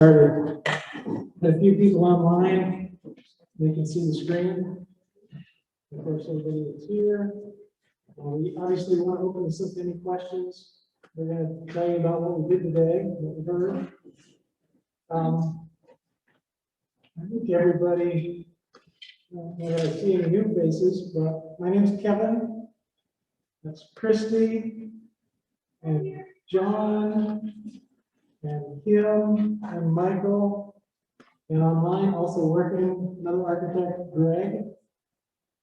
A few people online, they can see the screen. Of course, everybody is here. We obviously want to open this up to any questions. We're going to tell you about what we did today, what we heard. I think everybody, I see any new faces, but my name is Kevin. That's Christy and John and Kim and Michael, and online also working, another architect, Greg,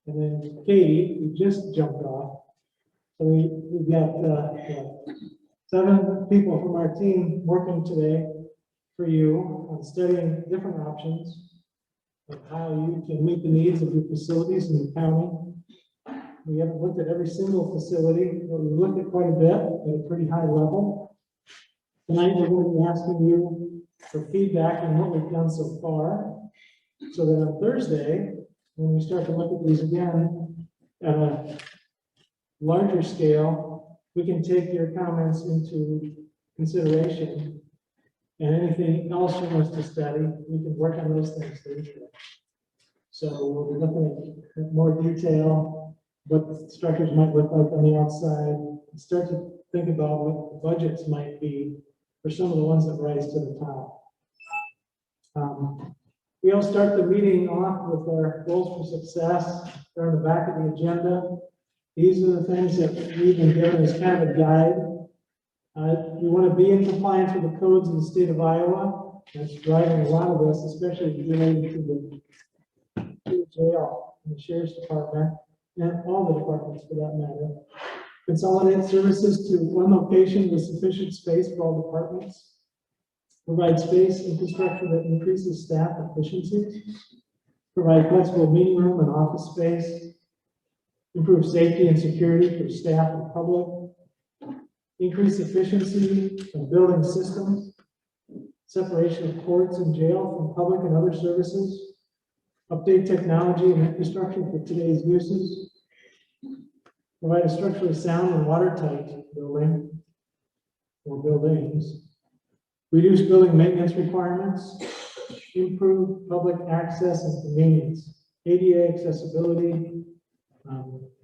and then Katie, who just jumped off. So we've got 7 people from our team working today for you on studying different options of how you can meet the needs of your facilities in the county. We haven't looked at every single facility, but we looked at quite a bit at a pretty high level. Tonight, we're going to be asking you for feedback on what we've done so far, so that on Thursday, when we start to look at these again at a larger scale, we can take your comments into consideration, and anything else you want us to study, we can work on those things Thursday. So we'll be looking at more detail, what the structures might look like on the outside, and start to think about what the budgets might be for some of the ones that rise to the top. We all start the meeting off with our goals for success. They're on the back of the agenda. These are the things that we've been given as kind of a guide. We want to be in compliance with the codes in the state of Iowa. That's driving a lot of this, especially related to the jail and the sheriff's department, and all the departments for that matter. Consolidate services to one location with sufficient space for all departments. Provide space infrastructure that increases staff efficiency. Provide flexible meeting room and office space. Improve safety and security for staff and public. Increase efficiency of building systems. Separation of courts and jail from public and other services. Update technology and infrastructure for today's uses. Provide a structurally sound and watertight building or buildings. Reduce building maintenance requirements. Improve public access and convenience. ADA accessibility.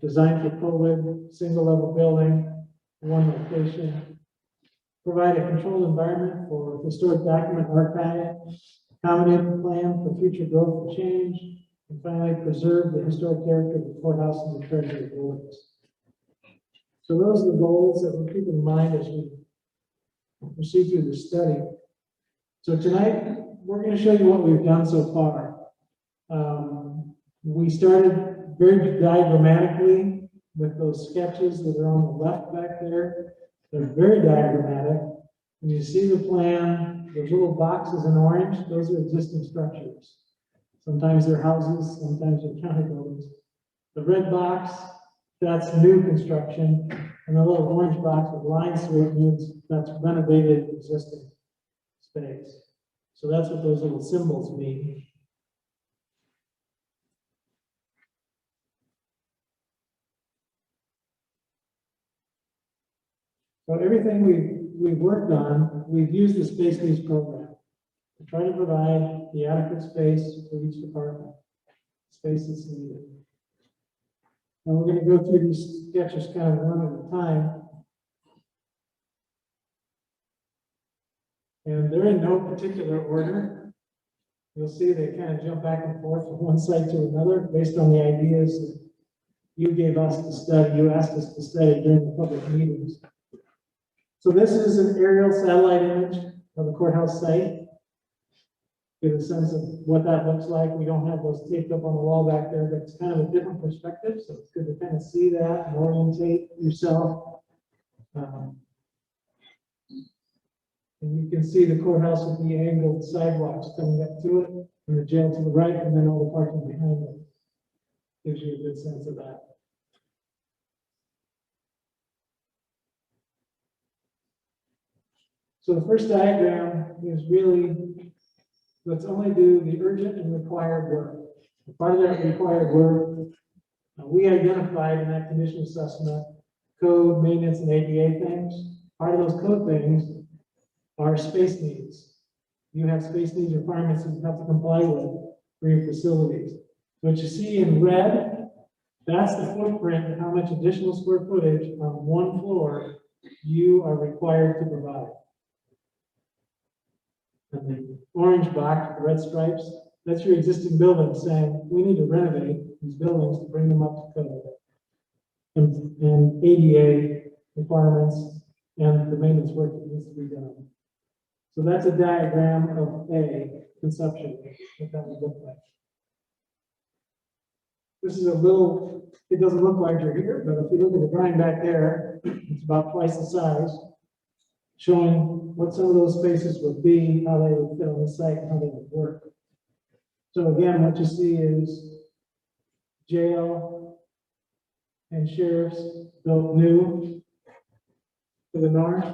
Design for COVID, single level building, one location. Provide a controlled environment for historic document archive. Accommodate plan for future growth and change. And finally, preserve the historic character of the courthouse and the treasury buildings. So those are the goals that we're keeping in mind as we proceed through the study. So tonight, we're going to show you what we've done so far. We started very diagrammatically with those sketches that are on the left back there. They're very diagrammatic. When you see the plan, those little boxes in orange, those are existing structures. Sometimes they're houses, sometimes they're county buildings. The red box, that's new construction, and the little orange box with lines through it means that's renovated existing space. So that's what those little symbols mean. So everything we've worked on, we've used the Space Needs program to try to provide the adequate space for each department, space that's needed. And we're going to go through these sketches kind of one at a time. And they're in no particular order. You'll see they kind of jump back and forth from one side to another based on the ideas that you gave us to study, you asked us to study during the public meetings. So this is an aerial satellite image of the courthouse site. Get a sense of what that looks like. We don't have those taped up on the wall back there, but it's kind of a different perspective, so it's good to kind of see that and orientate yourself. And you can see the courthouse with the angled sidewalks coming up to it, and the jail to the right, and then all the parking behind it. Gives you a good sense of that. So the first diagram is really, let's only do the urgent and required work. Part of that required work, we identified in that condition assessment, code, maintenance, and ADA things. Part of those code things are space needs. you have space needs requirements you have to comply with for your facilities. What you see in red, that's the footprint and how much additional square footage on one floor you are required to provide. And the orange box, the red stripes, that's your existing building saying, we need to renovate these buildings to bring them up to code. And ADA requirements and the maintenance work that needs to be done. So that's a diagram of a conception, what that would look like. This is a little, it doesn't look larger here, but if you look at the drawing back there, it's about twice the size, showing what some of those spaces would be, how they would fit on the site, and how they would work. So again, what you see is jail and sheriff's built new to the north.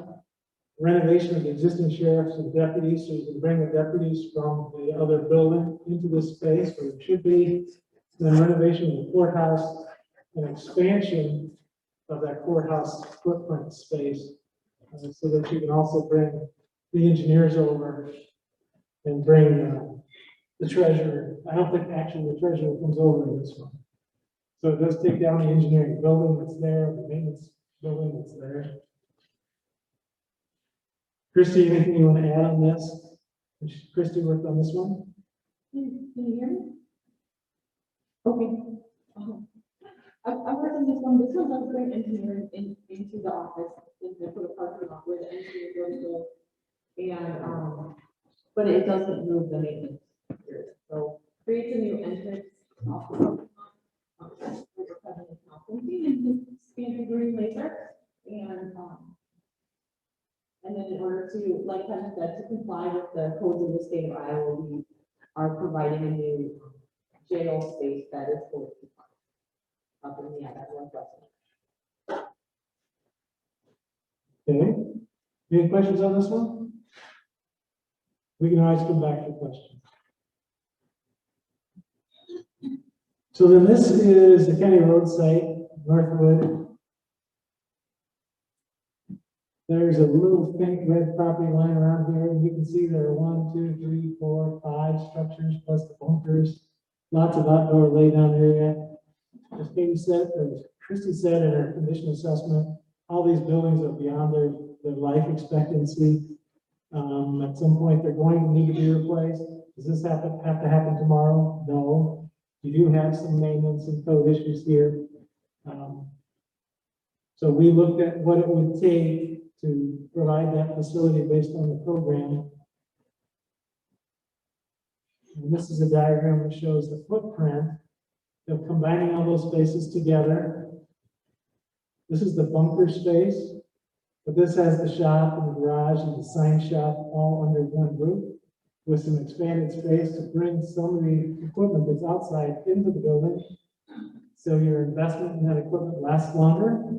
Renovation of the existing sheriffs and deputies, so you can bring the deputies from the other building into this space where it should be. Then renovation of the courthouse and expansion of that courthouse footprint space, so that you can also bring the engineers over and bring the treasurer. I don't think actually the treasurer comes over in this one. So it does take down the engineering building that's there, the maintenance building that's there. Christy, anything you want to add on this? Christy worked on this one. Can you hear me? Okay. I worked on this one. This one does bring engineering into the office, into the parking lot where the engineer goes to. And but it doesn't move the maintenance here. So creates a new entrance off the parking lot. We're having a conferencing in this fancy green laser. And then in order to, like Ken said, to comply with the codes of the state of Iowa, we are providing a new jail space that is fully compliant up in the northwest. Okay. Any questions on this one? We can always come back to questions. So then this is the county road site, Northwood. There's a little pink red property line around here, and you can see there are 1, 2, 3, 4, 5 structures plus the bunkers. Lots of outdoor laydown area. As Katie said, or as Christy said in her condition assessment, all these buildings are beyond their life expectancy. At some point, they're going to need to be replaced. Does this have to happen tomorrow? No. You do have some maintenance and code issues here. So we looked at what it would take to provide that facility based on the program. And this is a diagram that shows the footprint of combining all those spaces together. This is the bunker space, but this has the shop and the garage and the sign shop all under one roof with some expanded space to bring some of the equipment that's outside into the building. So your investment in that equipment lasts longer.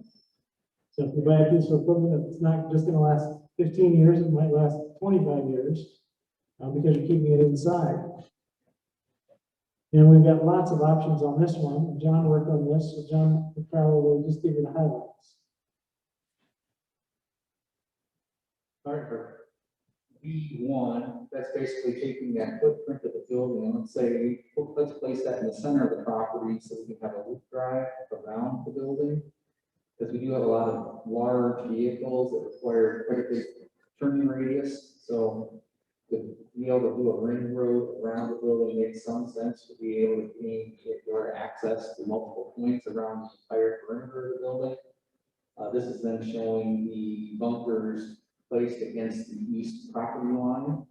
So if you buy a piece of equipment, it's not just going to last 15 years, it might last 25 years because you're keeping it inside. And we've got lots of options on this one. John worked on this, so John will probably just give you the highlights. All right, for B1, that's basically taking that footprint of the building, and let's place that in the center of the property so we can have a loop drive around the building. Because we do have a lot of large vehicles that require quite a big turning radius, so to be able to do a ring road around the building makes some sense to be able to gain vehicular access to multiple points around the entire perimeter of the building. This is then showing the bunkers placed against the east property line.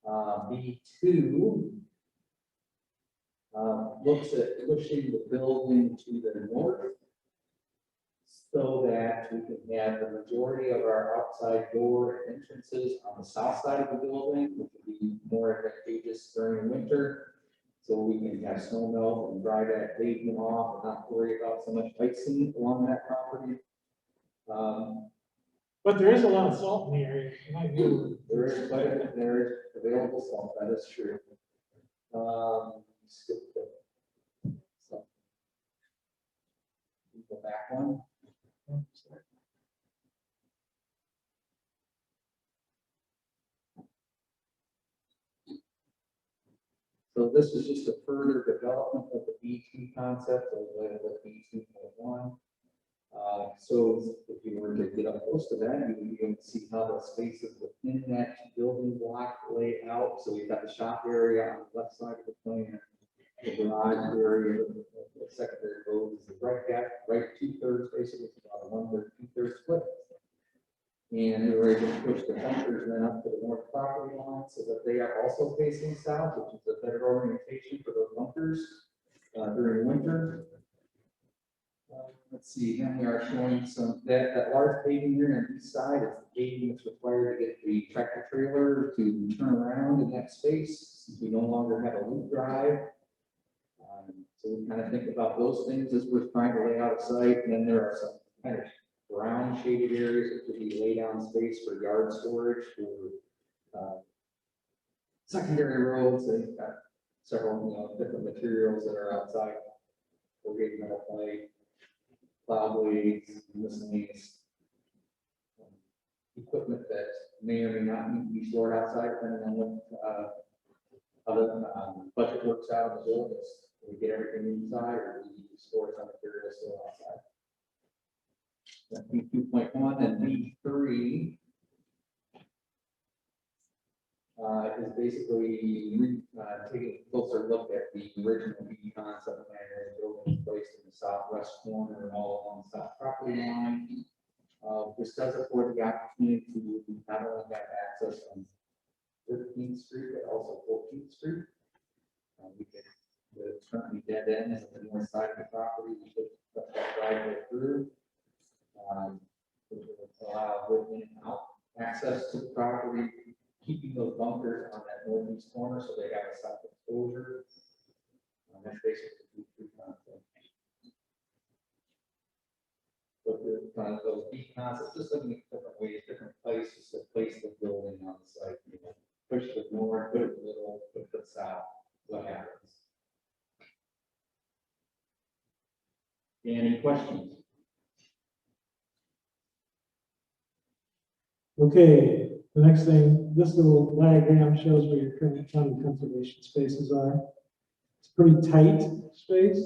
B2 looks at pushing the building to the north so that we can have the majority of our outside door entrances on the south side of the building, which would be more advantageous during winter. So we can have snow melt and dry that pavement off and not worry about so much icing along that property. But there is a lot of salt in the area. There is quite a bit there available salt, that is true. Skip it. So, go back one. this is just a further development of the B2 concept of the B2.1. So if you were to get up close to that, you would be able to see how the spaces within that building block lay out. So we've got the shop area on the left side of the plan, the garage area, the secondary road is the right 2/3, basically, it's about a 1/3, 2/3 split. And we were able to push the bunkers then up to the north property line so that they are also facing south, which is a better orientation for those bunkers during winter. Let's see, then we are showing that large paving here on the east side is the paving that's required to get the tractor trailer to turn around in that space, since we no longer have a loop drive. So we kind of think about those things as we're trying to lay out a site, and then there are some kind of brown shaded areas that could be lay down space for yard storage for secondary roads. They've got several, different materials that are outside. Corrugated metal plate, plow blades, miscellaneous equipment that may or may not need to be stored outside, depending on what other budget works out in the building. We get everything inside, or we store some materials still outside. That's B2.1 and B3 is basically taking a closer look at the original B concept plan where the building is placed in the southwest corner and all along the south property line. This does afford the opportunity to not only have access on 13th Street, but also 14th Street. We can, it's currently dead end is on the north side of the property. We could put that driveway through. Which will allow good in and out access to the property, keeping those bunkers on that northeast corner so they have a south exposure. That's basically the B3 concept. But those B concepts, just looking at different ways, different places to place the building on the site. Push to the north, put it a little, put it south. What happens? Any questions? Okay, the next thing, this little diagram shows where your current county conservation spaces are. It's a pretty tight space.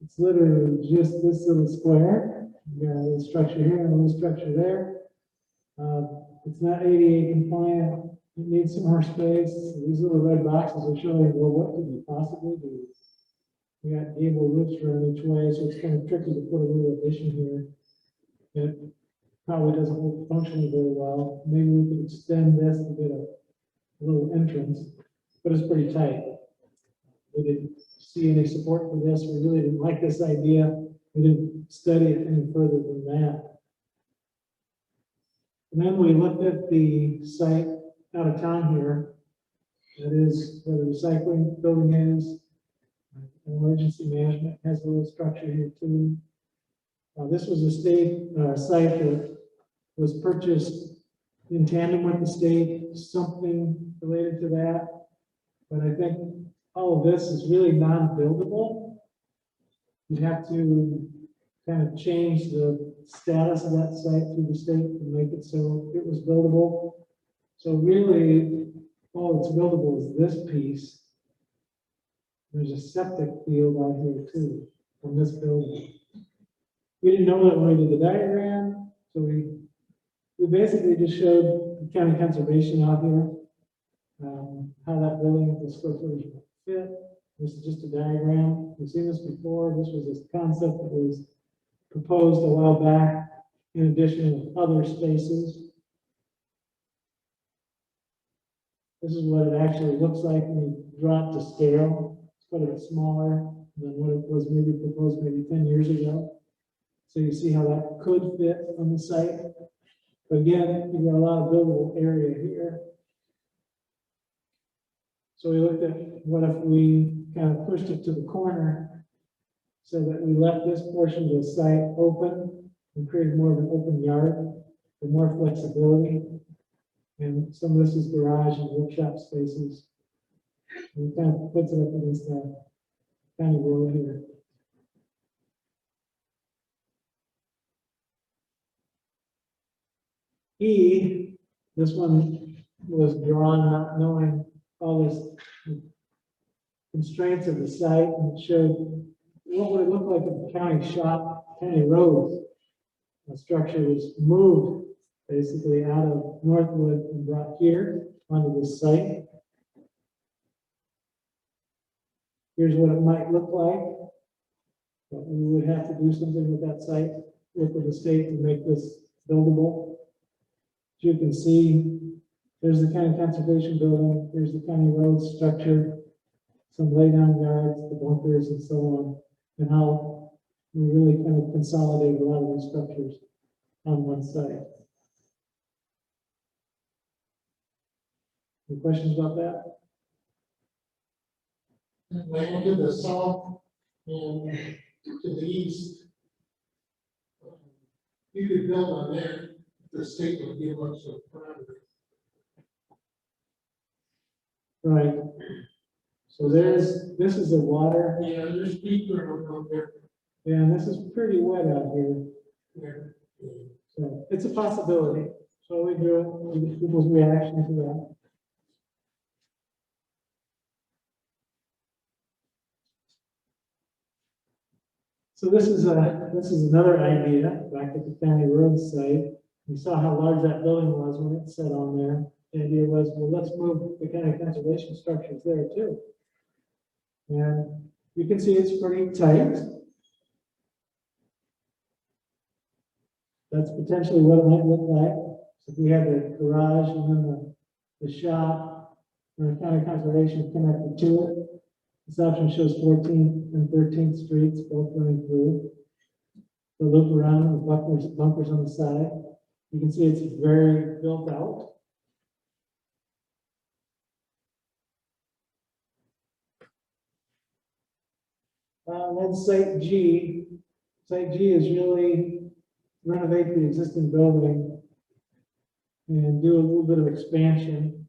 It's literally just this little square. You got a little structure here and a little structure there. It's not ADA compliant. It needs some more space. These little red boxes are showing, well, what could we possibly do? We got gable roofs running each way, so it's kind of tricky to put a little addition here. It probably doesn't work functionally very well. Maybe we could extend this to get a little entrance, but it's pretty tight. We didn't see any support for this. We really didn't like this idea. We didn't study it any further than that. And then we looked at the site out of town here. That is where the recycling building is. Emergency management has a little structure here too. This was a state site that was purchased in tandem with the state, something related to that. But I think all of this is really non-buildable. You'd have to kind of change the status of that site through the state to make it so it was buildable. So really, all that's buildable is this piece. There's a septic field out here too, from this building. We didn't know that when we did the diagram, so we basically just showed the county conservation out here, how that building with the square footage would fit. This is just a diagram. We've seen this before. This was a concept that was proposed a while back in addition to other spaces. This is what it actually looks like when you draw it to scale. It's quite a bit smaller than what it was maybe proposed maybe 10 years ago. So you see how that could fit on the site. But again, you've got a lot of buildable area here. So we looked at what if we kind of pushed it to the corner so that we left this portion of the site open and created more of an open yard for more flexibility. And some of this is garage and workshop spaces. And it kind of puts it up against that county road here. E, this one was drawn not knowing all this constraints of the site, and it showed what would it look like if the county shop, county roads, the structure was moved basically out of Northwood and brought here onto this site. Here's what it might look like. But we would have to do something with that site, work with the state to make this buildable. As you can see, there's the county conservation building, there's the county road structure, some laydown yards, the bunkers and so on, and how we really kind of consolidate a lot of these structures on one site. Any questions about that? Land to the south and to the east. You could build on that, the state would give us some parameters. Right. So this is the water. Yeah, there's deeper over there. Yeah, and this is pretty wet out here. Yeah. So it's a possibility. So we do it, we get people's reaction to that. So this is another idea back at the county road site. You saw how large that building was when it sat on there. The idea was, well, let's move the county conservation structures there too. And you can see it's pretty tight. That's potentially what it might look like. So if we had the garage and then the shop and the county conservation connected to it. This option shows 14th and 13th streets both running through. The loop around with bunkers on the side. You can see it's very built out. Then Site G. Site G is really renovate the existing building and do a little bit of expansion.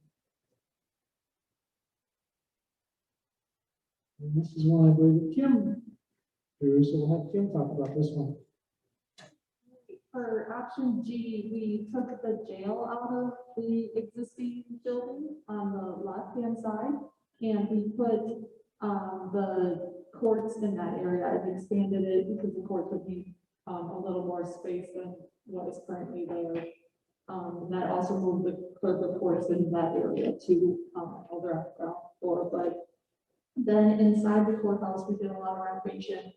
And this is one I believe that Kim drew, so we'll have Kim talk about this one. For option G, we took the jail out of the existing building on the left-hand side, and we put the courts in that area and expanded it because the courts would need a little more space than what is currently there. And that also moved the courts in that area to other ground floor. But then inside the courthouse, we did a lot of renovation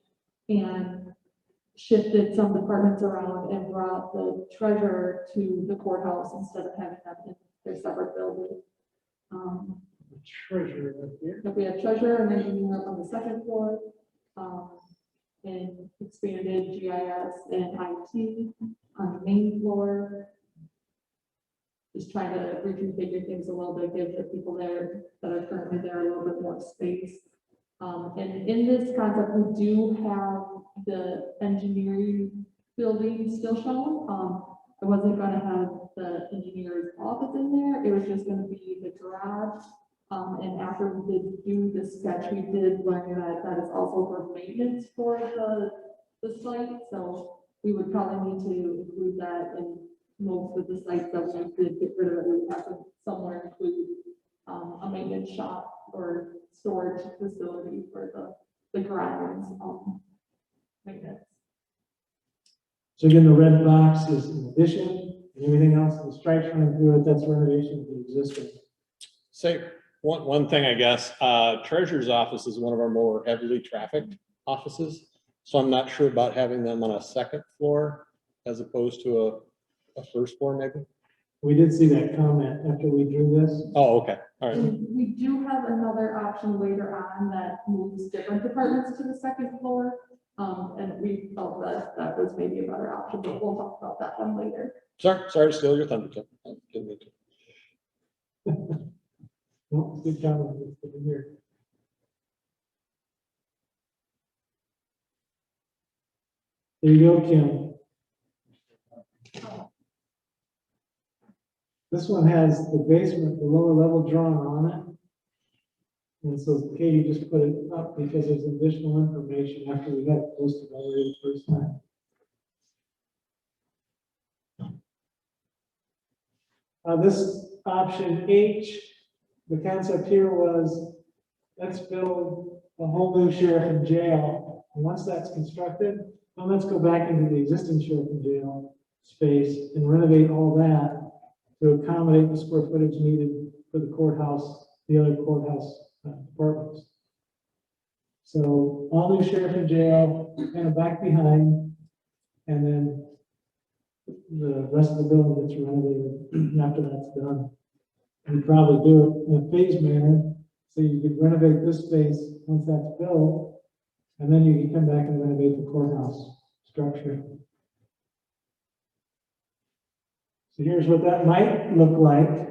and shifted some departments around and brought the treasurer to the courthouse instead of having them in their separate building. The treasurer right here. We have treasurer and engineer on the second floor, and expanded GIS and IT on the main floor. Just trying to reconfigure things a little bit, give the people there that are currently there a little bit more space. And in this concept, we do have the engineering building still shown. I wasn't gonna have the engineer's office in there. It was just gonna be the garage. And after we did do the sketch, we did learn that that is also for maintenance for the site. So we would probably need to include that in most of the sites that we did get rid of it. We would have to somewhere include a maintenance shop or storage facility for the grounds maintenance. So again, the red box is in addition, and everything else, the stripes running through it, that's renovation of the existing. Say, one thing, I guess, treasurer's office is one of our more heavily trafficked offices. So I'm not sure about having them on a second floor as opposed to a first floor maybe. We did see that comment after we drew this. Oh, okay, all right. And we do have another option later on that moves different departments to the second floor. And we felt that that was maybe a better option, but we'll talk about that one later. Sorry to steal your thunder, Tim. I didn't mean to. No, good comment, it's good to hear. There you go, Kim. This one has the basement, the lower level drawn on it. And so Katie just put it up because there's additional information after we had it posted already the first time. This option H, the concept here was let's build a whole new sheriff and jail. And once that's constructed, then let's go back into the existing sheriff and jail space and renovate all that to accommodate the square footage needed for the courthouse, the other courthouse departments. So all new sheriff and jail, kind of back behind, and then the rest of the building gets renovated after that's done. We'd probably do it in a phased manner, so you could renovate this space once that's built, and then you can come back and renovate the courthouse structure. So here's what that might look like.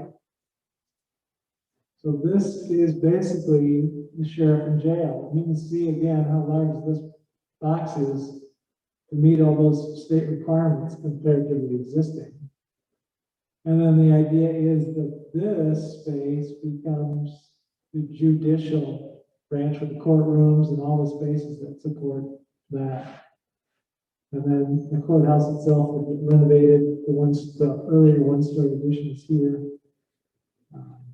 So this is basically the sheriff and jail. You can see again how large this box is to meet all those state requirements compared to the existing. And then the idea is that this space becomes the judicial branch with the courtrooms and all the spaces that support that. And then the courthouse itself will get renovated. The earlier one-story addition is here.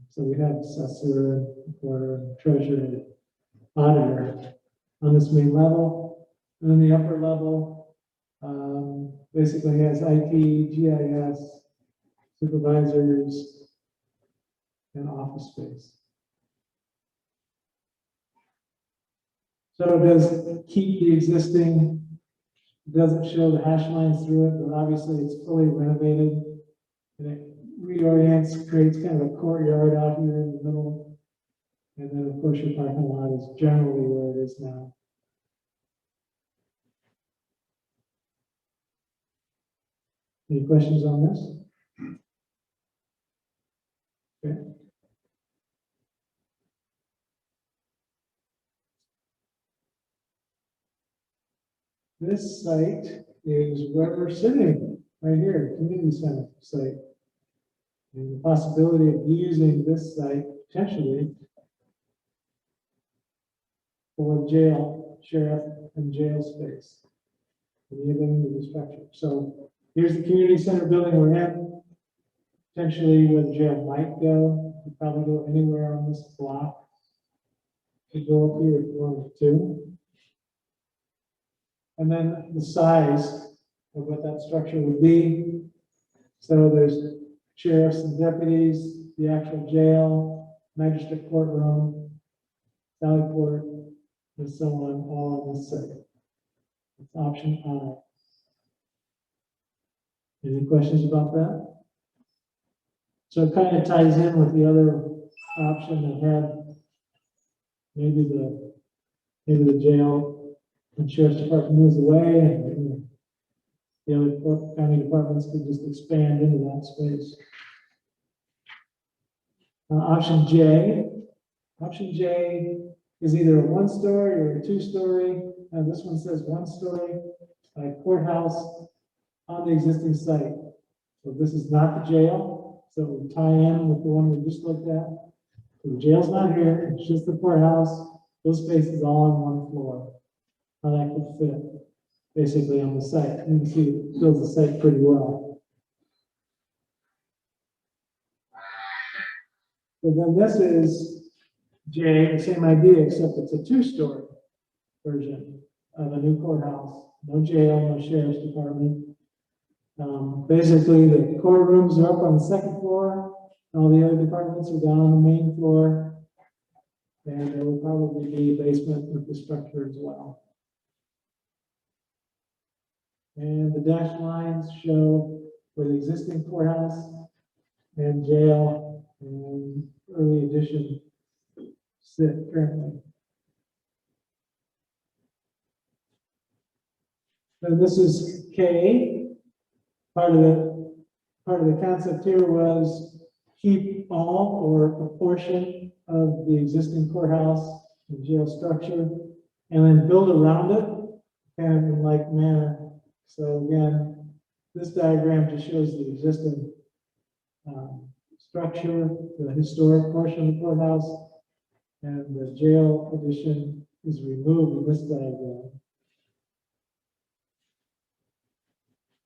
So we have assessor, recorder, treasurer, auditor on this main level. And then the upper level basically has IT, GIS, supervisors, and office space. So it does keep the existing, it doesn't show the hash lines through it, but obviously it's fully renovated. And it reorients, creates kind of a courtyard out here in the middle. And then of course your parking lot is generally where it is now. Any questions on this? Okay. This site is where we're sitting, right here, community center site. And the possibility of using this site potentially for jail, sheriff, and jail space. And even into the structure. So here's the community center building we're in. Potentially where the jail might go. Could probably go anywhere on this block. Could go up here if you wanted to. And then the size of what that structure would be. So there's sheriffs and deputies, the actual jail, magistrate courtroom, Valley Court, and so on, all on this site. It's option I. Any questions about that? So it kind of ties in with the other option that had maybe the jail and sheriff's department moves away and the other county departments could just expand into that space. Option J. Option J is either a one-story or a two-story. This one says one-story courthouse on the existing site. So this is not the jail. So it would tie in with the one we just looked at. So the jail's not here. It's just the courthouse. Those spaces all on one floor. How that could fit basically on the site. You can see it fills the site pretty well. So then this is J, the same idea, except it's a two-story version of a new courthouse. No jail, no sheriff's department. Basically, the courtrooms are up on the second floor. All the other departments are down on the main floor. And there will probably be a basement infrastructure as well. And the dashed lines show where the existing courthouse and jail and early addition sit currently. And this is K. Part of the concept here was keep all or a portion of the existing courthouse and jail structure, and then build around it, kind of in like manner. So again, this diagram just shows the existing structure, the historic portion of the courthouse, and the jail addition is removed in this diagram.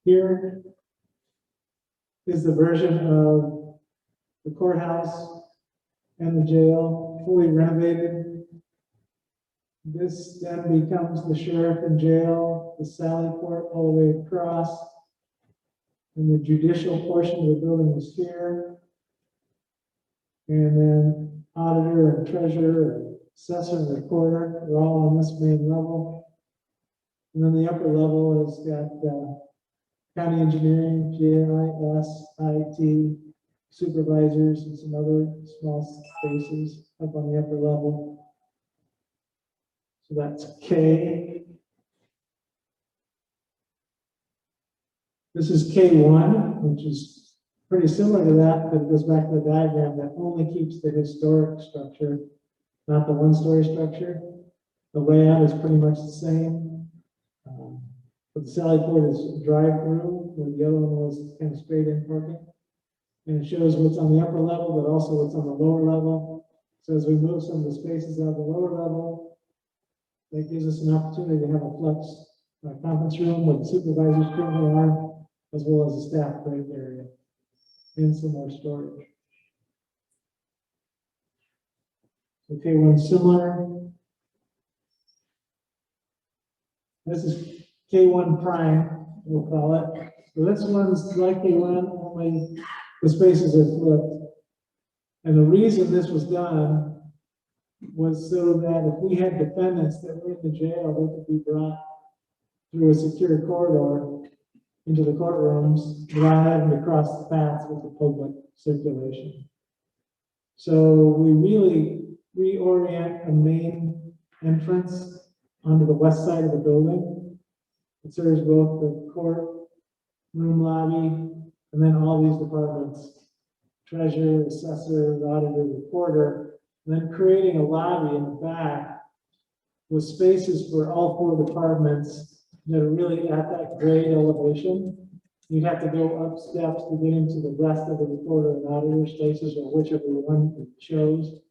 Here is the version of the courthouse and the jail fully renovated. This then becomes the sheriff and jail, the Sally Port all the way across. And the judicial portion of the building is here. And then auditor and treasurer and assessor and recorder are all on this main level. And then the upper level has got county engineering, GIS, IT, supervisors, and some other small spaces up on the upper level. So that's K. This is K1, which is pretty similar to that, but it goes back to the diagram that only keeps the historic structure, not the one-story structure. The layout is pretty much the same. But the Sally Port is drive-through, where the other one was kind of straight-in parking. And it shows what's on the upper level, but also what's on the lower level. So as we move some of the spaces out of the lower level, that gives us an opportunity to have a flex conference room where the supervisors currently are, as well as a staff break area and some more storage. Okay, one similar. This is K1 prime, we'll call it. So this one's like K1, only the spaces are flipped. And the reason this was done was so that if we had defendants that were in the jail, they could be brought through a secure corridor into the courtrooms without having to cross the paths with the public circulation. So we really reorient a main entrance onto the west side of the building. It serves both the court, room lobby, and then all these departments, treasurer, assessor, auditor, recorder, and then creating a lobby in the back with spaces for all four departments that are really at that grade elevation. You'd have to go up steps to get into the rest of the recorder and auditor spaces, or whichever one you chose.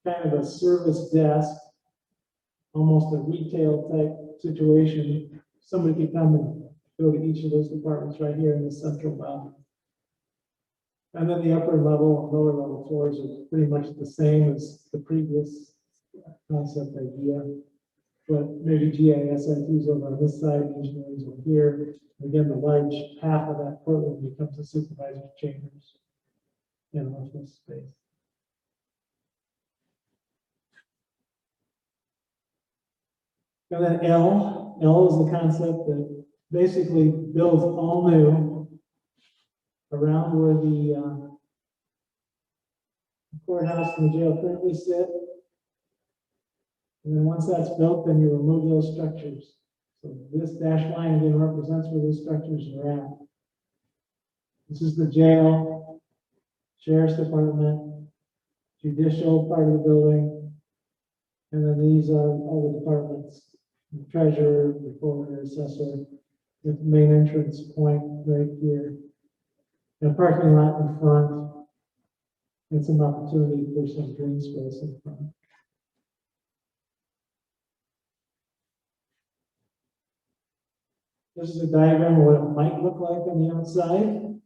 Kind of a service desk, almost a retail type situation. Somebody could come and go to each of those departments right here in the central lobby. And then the upper level and lower level floors are pretty much the same as the previous concept idea. But maybe GIS IT's over on this side, engineering's over here. Again, the large half of that courtroom becomes the supervisor's chambers and office space. And then L is the concept that basically builds all new around where the courthouse and the jail currently sit. And then once that's built, then you remove those structures. So this dashed line again represents where those structures are at. This is the jail, sheriff's department, judicial part of the building, and then these are all the departments. The treasurer, recorder, assessor, with the main entrance point right here. And a parking lot in front, and some opportunity for some green space in front. This is a diagram of what it might look like on the outside.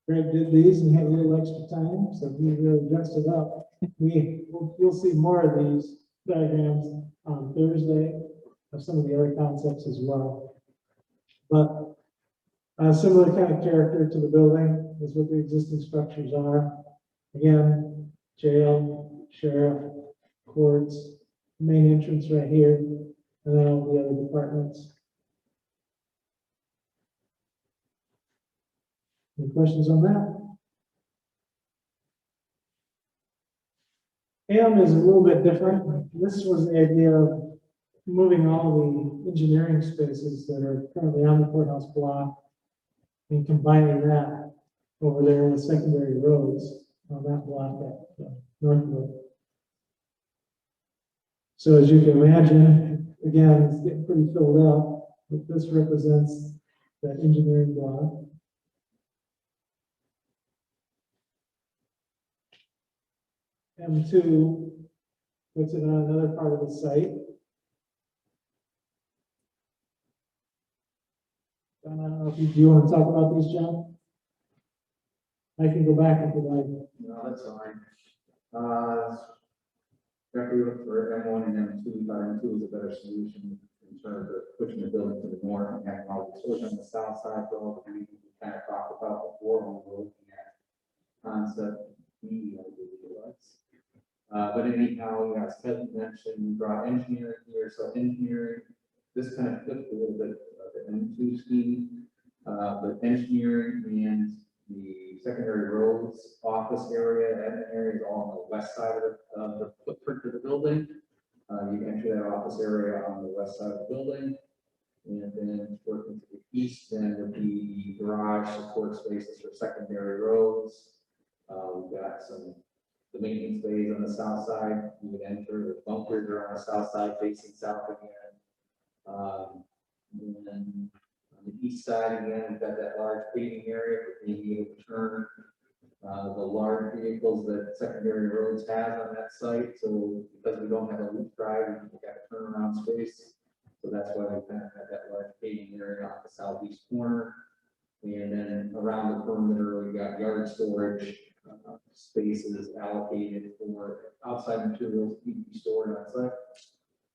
Greg did these and had a little extra time, so he really dressed it up. You'll see more of these diagrams on Thursday of some of the other concepts as well. But a similar kind of character to the building is what the existing structures are. Again, jail, sheriff, courts, main entrance right here, and then all the other departments. Any questions on that? M is a little bit different. This was the idea of moving all the engineering spaces that are currently on the courthouse block and combining that over there in the secondary roads on that block at Northwood. So as you can imagine, again, it's getting pretty filled up, but this represents that engineering block. M2 puts it on another part of the site. John, I don't know if do you want to talk about these, John? I can go back if you like. No, that's fine. After we look for M1 and M2, we thought M2 was a better solution in terms of pushing the building to the north and having all the storage on the south side for all the reasons we kind of talked about before when we were looking at concept B, I believe it was. But anyhow, as Ted mentioned, we brought engineering here, so engineering, this kind of flipped a little bit of the M2 scheme, but engineering and the secondary roads office area, admin area is all on the west side of the footprint of the building. You enter that office area on the west side of the building. And then working to the east, then would be garage support spaces for secondary roads. We've got the maintenance bays on the south side. You would enter, the bunkers are on the south side facing south again. And then on the east side again, we've got that large paving area for being able to turn the large vehicles that secondary roads have on that site. So because we don't have a loop drive, we've got a turnaround space. So that's why we kind of had that large paving area on the southeast corner. And then around the perimeter, we got yard storage spaces allocated for outside materials to be stored on site.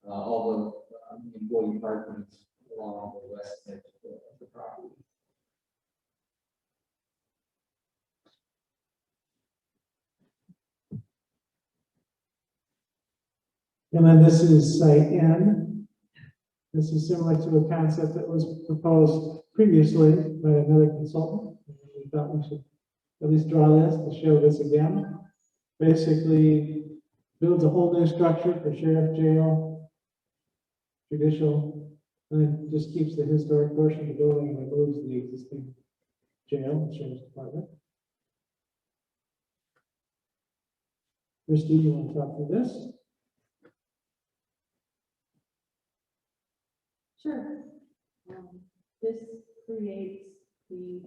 All the employee apartments along the west edge of the property. And then this is site N. This is similar to a concept that was proposed previously by another consultant. We thought we should at least draw this to show this again. Basically, builds a whole new structure for sheriff, jail, judicial, and then just keeps the historic portion of the building and removes the existing jail, and sheriff's department. Christie, you want to talk through this? Sure. This creates the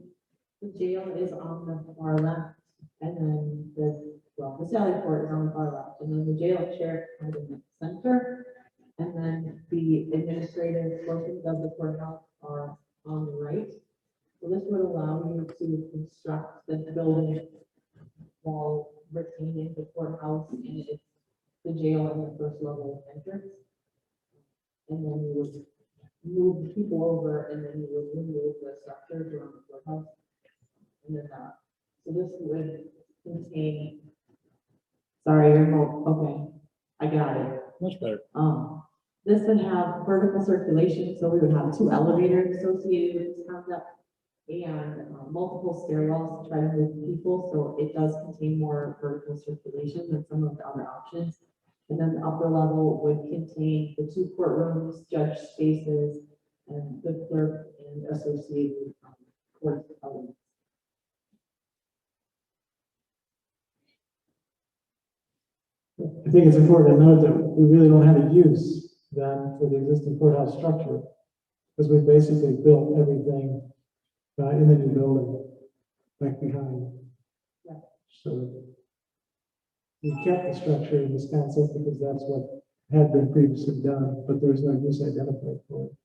jail is on the far left, and then the Sally Port is on the far left, and then the jail and sheriff kind of in the center, and then the administrative portions of the courthouse are on the right. So this would allow you to construct the building while retaining the courthouse and it's the jail and the first level entrance. And then you would move the people over, and then you would remove the structures around the courthouse. And then so this would contain, sorry, okay, I got it. Much better. This would have vertical circulation, so we would have 2 elevators associated with this concept and multiple stairwells to try to move people, so it does contain more vertical circulation than some of the other options. And then the upper level would contain the 2 courtrooms, judge spaces, and the clerk and associated court elements. I think it's important to note that we really don't have a use then for the existing courthouse structure, because we basically built everything in the new building back behind. Yeah. So we kept the structure in this concept because that's what had been previously done, but there's no use identified for it.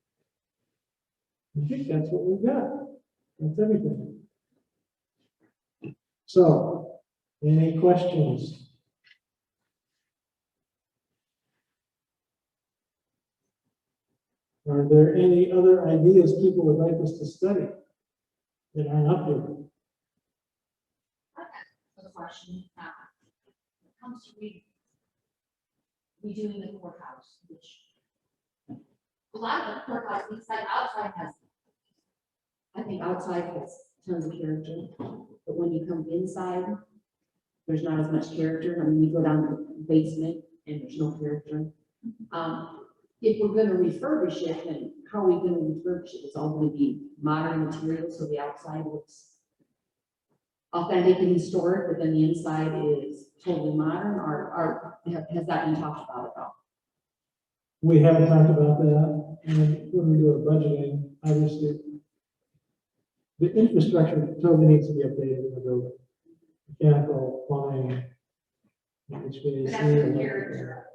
I think that's what we've got. That's everything. So, any questions? Are there any other ideas people would like us to study that aren't up here? For the question, when it comes to redoing the courthouse, which a lot of the courthouse inside, outside has, I think outside has tons of character, but when you come inside, there's not as much character. I mean, you go down to the basement and there's no character. If we're gonna refurbish it, then how are we gonna refurbish it? It's all gonna be modern materials, so the outside looks authentic and historic, but then the inside is totally modern, or has that been talked about at all? We haven't talked about that, and when we do our budgeting, obviously, the infrastructure totally needs to be updated in the building. Mechanical, plumbing, HVAC. but that's the character,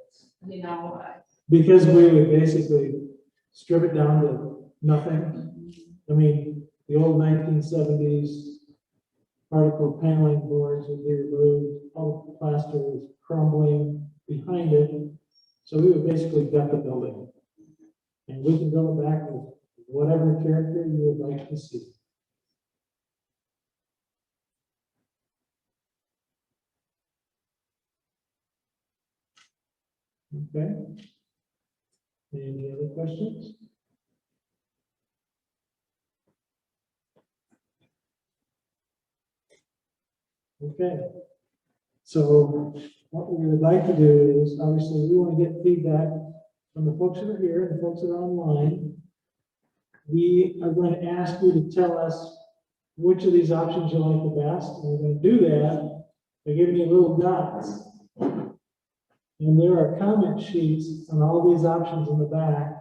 you know, Because we would basically strip it down to nothing. I mean, the old 1970s particle paneling boards would be removed, all the plaster is crumbling, behind it. So we would basically gut the building. And we can go back with whatever character you would like to see. Okay. Any other questions? Okay. So what we would like to do is, obviously, we want to get feedback from the folks that are here and the folks that are online. We are going to ask you to tell us which of these options you like the best. And we're going to do that by giving you little dots. And there are comment sheets on all these options in the back,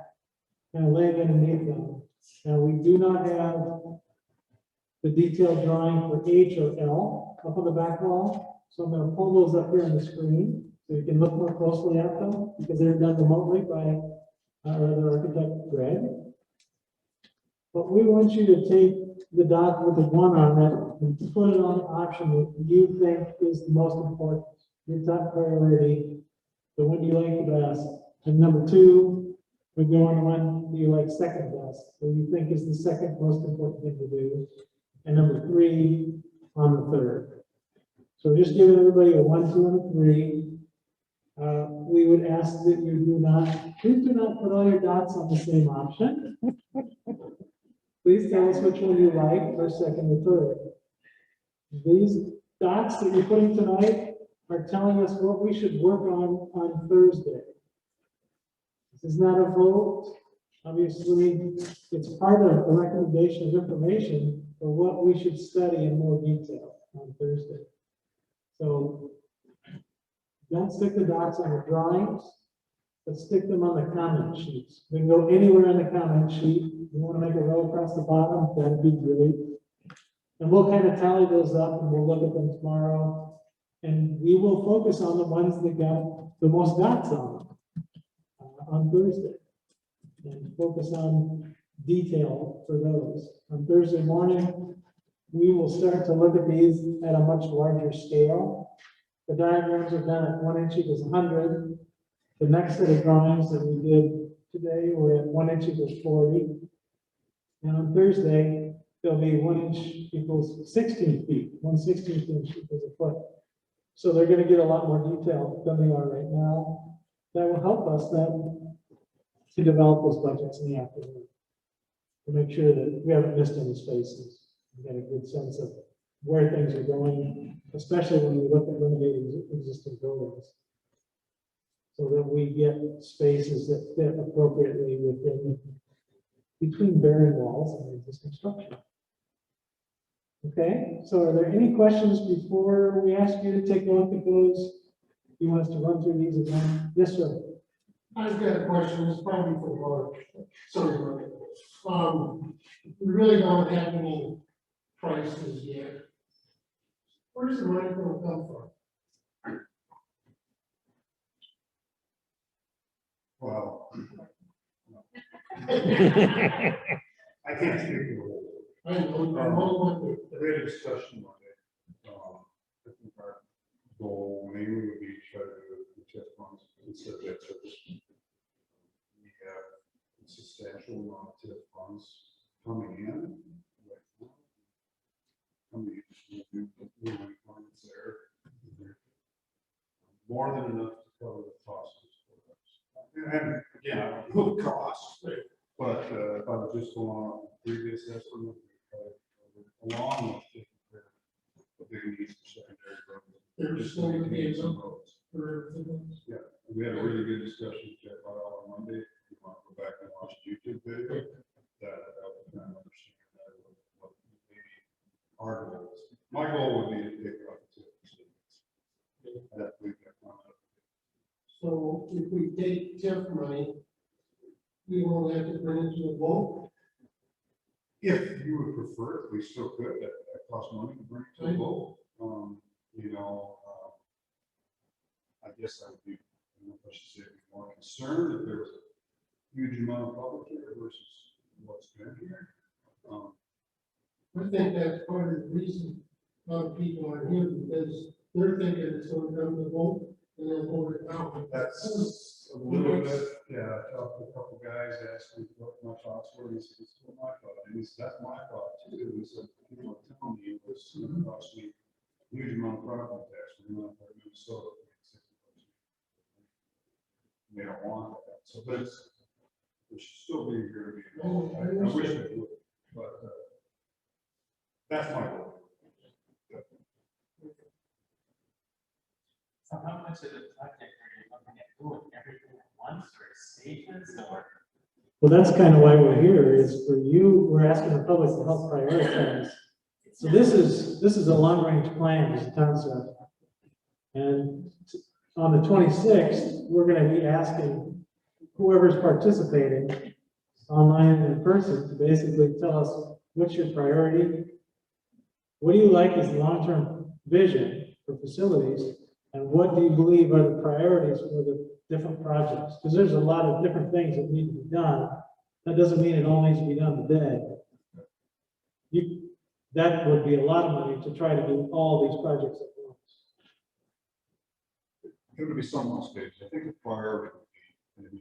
kind of laying underneath them. Now, we do not have the detailed drawing for H or L up on the back wall. So I'm going to pull those up here on the screen so you can look more closely at them because they're done remotely by our architect, Greg. But we want you to take the dot with the 1 on it and put it on the option that you think is the most important, your top priority, the one you like the best. And number 2, we go on the one you like second best, or you think is the second most important thing to do. And number 3 on the third. So just giving everybody a 1, 2, and a 3. We would ask that please do not put all your dots on the same option. Please tell us which one you like, first, second, or third. These dots that you're putting tonight are telling us what we should work on Thursday. This is not a vote. Obviously, it's part of the recommendation of information for what we should study in more detail on Thursday. So don't stick the dots on the drawings, but stick them on the comment sheets. We can go anywhere on the comment sheet. You want to make a row across the bottom, that'd be great. And we'll kind of tally those up and we'll look at them tomorrow. And we will focus on the ones that got the most dots on them on Thursday. And focus on detail for those. On Thursday morning, we will start to look at these at a much larger scale. The diagrams are done at 1 inch equals 100. The next set of drawings that we did today were at 1 inch equals 40. And on Thursday, there'll be 1 inch equals 16 feet, 1/16 inch equals a foot. So they're going to get a lot more detail than they are right now. That will help us then to develop those budgets in the afternoon, to make sure that we haven't missed any spaces. We get a good sense of where things are going, especially when we look at renovating existing buildings, so that we get spaces that fit appropriately between bearing walls and existing structure. Okay, so are there any questions before we ask you to take a look at those? You want us to run through these again? Yes, sir. I've got a question, it's probably for Mark. Sorry, Mark. We really don't have any prices yet. Where's the money going to come from? Well, I can't speak for the whole. I know, I'm all with We had a discussion one day. I think our goal mainly would be to try to do the TIF funds instead of debt service. We have a substantial amount of TIF funds coming in. Coming in, new funds there. More than enough to cover the costs. And again, I don't know the cost, but if I was just going on a previous estimate, along with the big needs for secondary roads. There's going to be some roads. for Yeah, we had a really good discussion with Jeff on Monday. If you want to go back and watch the YouTube video, that would kind of understand that what maybe our goal is. My goal would be to take it up to that we can come up. So if we take TIF money, we won't have to bring it to a vote. If you would prefer, we still could, that costs money to bring to a vote. I guess I would be, I don't know if I should say, more concerned if there was a huge amount of public here versus what's been here. I think that's part of the reason a lot of people are here, because they're thinking it's going to come to vote, and then hold it down. That's a little bit, yeah, I talked to a couple guys, asked me what my thoughts were, he said, it's what my thought, and he said, that's my thought too, he said, you know, telling me it was gonna cost me a huge amount of property tax, we're not going to Minnesota. They don't want that, so that's, it should still be here to be involved, I wish it would, but, that's my goal. So how much of the project are you looking at doing, everything at once or stages or? Well, that's kind of why we're here, is for you, we're asking the public to help prioritize. So this is a long-range plan, is the concept. And on the 26th, we're gonna be asking whoever's participating, online and in person, to basically tell us what's your priority? What do you like as the long-term vision for facilities? And what do you believe are the priorities for the different projects? Because there's a lot of different things that need to be done. That doesn't mean it all needs to be done today. That would be a lot of money to try to do all these projects at once. It would be some on stage. I think the priority would be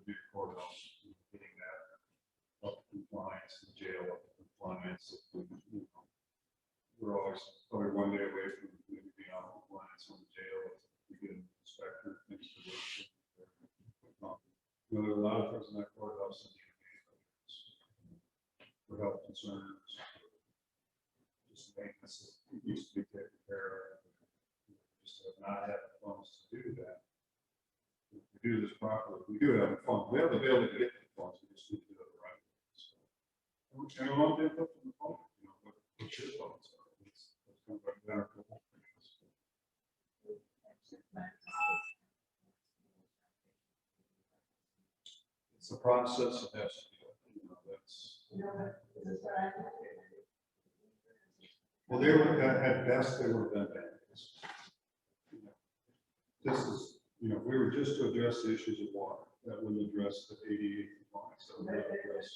the courthouse, getting that up to compliance, the jail up to compliance. We're always probably one day away from maybe being out of compliance on the jail. We get an inspector, things to work. You know, there are a lot of things in that courthouse that need to be for health concerns. Just maintenance that used to be taken care of. Just have not had the funds to do that. If we do this properly, we do have the funds. We have the ability to get the funds. We just need to do it right. So, and we want input from the public. You know, what your thoughts are. It's kind of like that. It's a process that has to be, you know, that's. Well, they were, at best, they were done that. This is, you know, if we were just to address the issues of water, that would address the 88 compliance, that would address.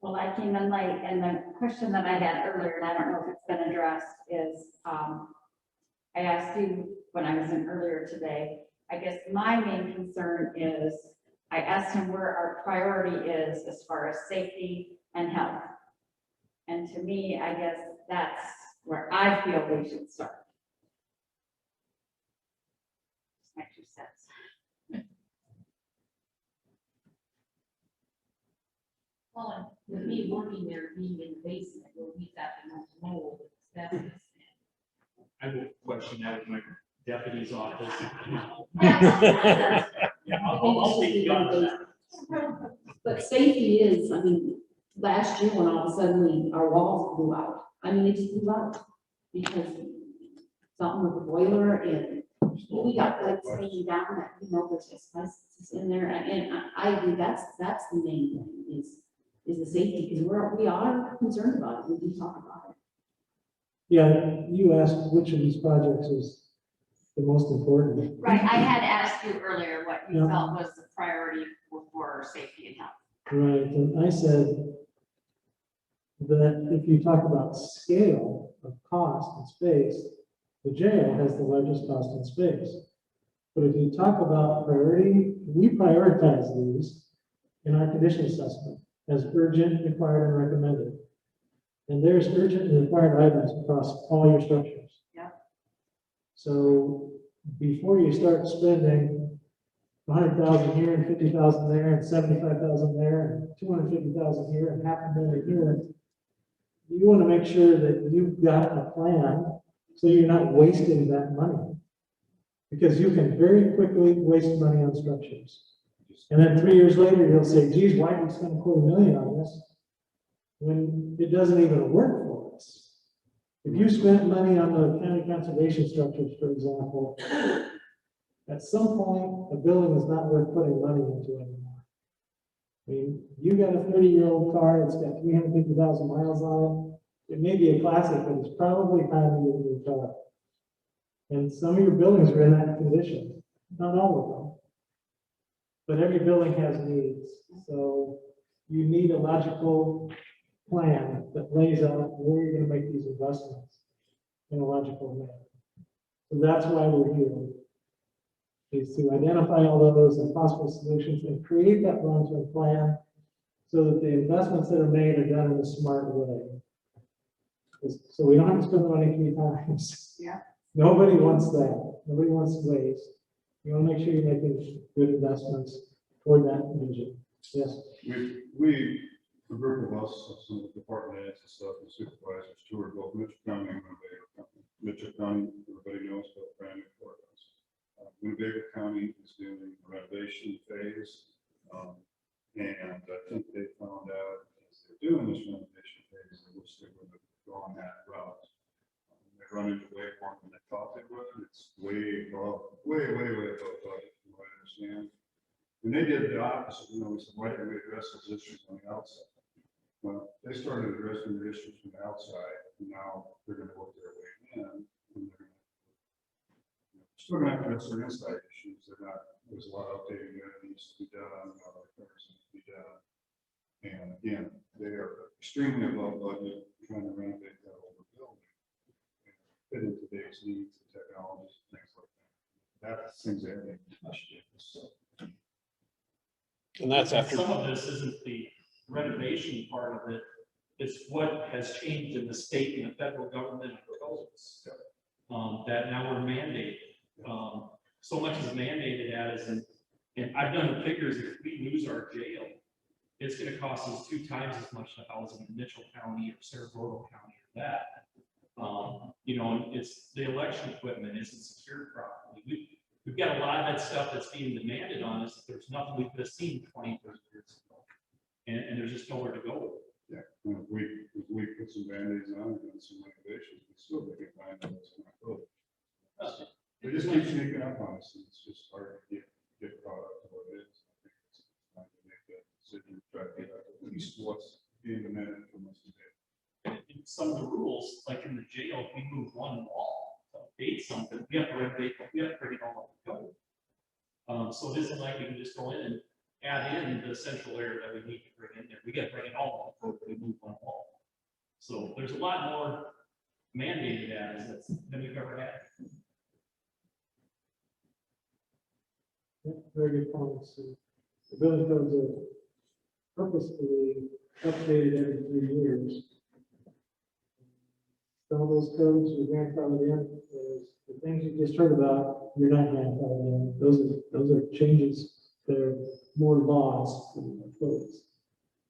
Well, I came in late, and the question that I had earlier, and I don't know if it's been addressed, is, I asked you when I was in earlier today, I guess my main concern is, I asked him where our priority is as far as safety and health. And to me, I guess that's where I feel we should start. Just my 2 cents. Well, and with me working there, being in the basement, where we got the most mold, asbestos. I will question that with my deputy's office. Yeah. Yeah, I'll take you on that. But safety is, I mean, last year when all of a sudden our walls blew out, I mean, they just blew out because something with the boiler and we got legs hanging down that, you know, there's asbestos in there. And I agree, that's the main thing is the safety, because we are concerned about it. We do talk about it. Yeah, you asked which of these projects is the most important. Right, I had asked you earlier what you Yeah. felt was the priority for safety and health. Right, and I said that if you talk about scale of cost and space, the jail has the largest cost and space. But if you talk about priority, we prioritize these in our condition assessment as urgent, required, and recommended. And there's urgent and required items across all your structures. Yeah. So before you start spending 100,000 here and 50,000 there and 75,000 there and 250,000 here and $500,000 here, you want to make sure that you've got a plan so you're not wasting that money. Because you can very quickly waste money on structures. And then 3 years later, you'll say, geez, why did we spend $250,000 on this? When it doesn't even work for us. If you spent money on the county conservation structures, for example, at some point, a building is not worth putting money into anymore. I mean, you got a 30-year-old car, it's got 350,000 miles on it. It may be a classic, but it's probably time to get a new car. And some of your buildings are in that condition, not all of them. But every building has needs, so you need a logical plan that lays out where you're gonna make these investments in a logical manner. So that's why we're here, is to identify all of those and possible solutions and create that long-term plan so that the investments that are made are done in a smart way. So we don't have to spend the money 3 times. Yeah. Nobody wants that. Nobody wants to waste. You want to make sure you're making good investments toward that vision. Yes. A group of us, some of the department heads and stuff, and supervisors toured both Mitchell County and Winnebago County. Mitchell County, everybody knows about brand new courthouse. Winnebago County is doing a renovation phase. And I think they found out as they're doing this renovation phase, they wish they would have gone that route. They run into way more than they thought they would. It's way above, way above budget, from what I understand. And they did the opposite, we said, why didn't we address those issues on the outside? Well, they started addressing the issues from the outside, and now they're gonna work their way in, and they're still gonna have to address their inside issues. There's a lot of updating that needs to be done, a lot of repairs need to be done. And again, they are extremely above budget, trying to renovate that older building. And fit into today's needs and technologies and things like that. That's things that they must do, so. And that's after. Some of this isn't the renovation part of it, it's what has changed in the state and the federal government proposals. That now we're mandated. So much is mandated as, and I've done the figures, if we lose our jail, it's gonna cost us 2 times as much to house in Mitchell County or Sarasota County or that. And it's the election equipment isn't secured properly. We've got a lot of that stuff that's being demanded on us. There's nothing we could have seen 20, 30 years ago. And there's just nowhere to go. Yeah, if we put some Band-Aids on and some renovations, we still get find out what's going to go. They just keep sneaking up on us, and it's just hard to get caught up to what it is. I think it's time to make that decision, try to get at least what's being demanded from us today. And in some of the rules, like in the jail, if we move one wall, to update something, we have to renovate, we have to bring it all up to code. So it isn't like we can just go in and add in the central area that we need to bring in there. We got to bring it all up to move one wall. So there's a lot more mandated as than we've ever had. Yeah, very good points. The building codes are purposefully updated every 3 years. Some of those codes are grandfathered in. There's the things you just heard about, you're not grandfathered in. Those are changes. They're more laws than codes